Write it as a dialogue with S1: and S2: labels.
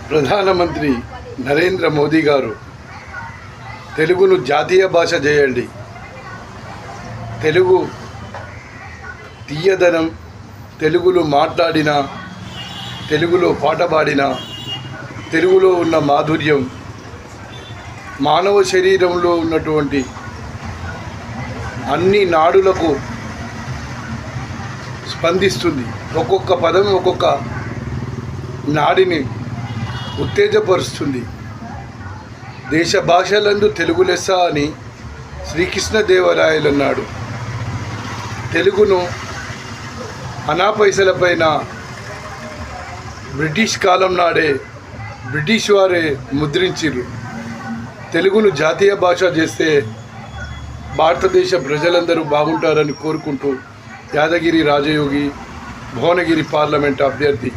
S1: ప్రధానమంత్రి నరేంద్ర మోదీ గారు తెలుగును జాతీయ భాష చేయండి, తెలుగు తీయదనం, తెలుగులో మాట్లాడిన, తెలుగులో పాట పాడిన, తెలుగులో ఉన్న మాధుర్యం మానవ శరీరంలో ఉన్నటువంటి అన్ని నాడులకు స్పందిస్తుంది. ఒక్కొక్క పదం ఒక్కొక్క నాడిని ఉత్తేజపరుస్తుంది. దేశ భాషలందు తెలుగు లెస్స అని శ్రీకృష్ణదేవరాయలు అన్నాడు. తెలుగును అనా పైసలపైన బ్రిటిష్ కాలం నాడే బ్రిటిష్ వారే ముద్రించారు. తెలుగును జాతీయ భాష చేస్తే భారతదేశ ప్రజలందరూ బాగుంటారని కోరుకుంటూ యాదగిరి రాజయోగి, భువనగిరి పార్లమెంట్ అభ్యర్థి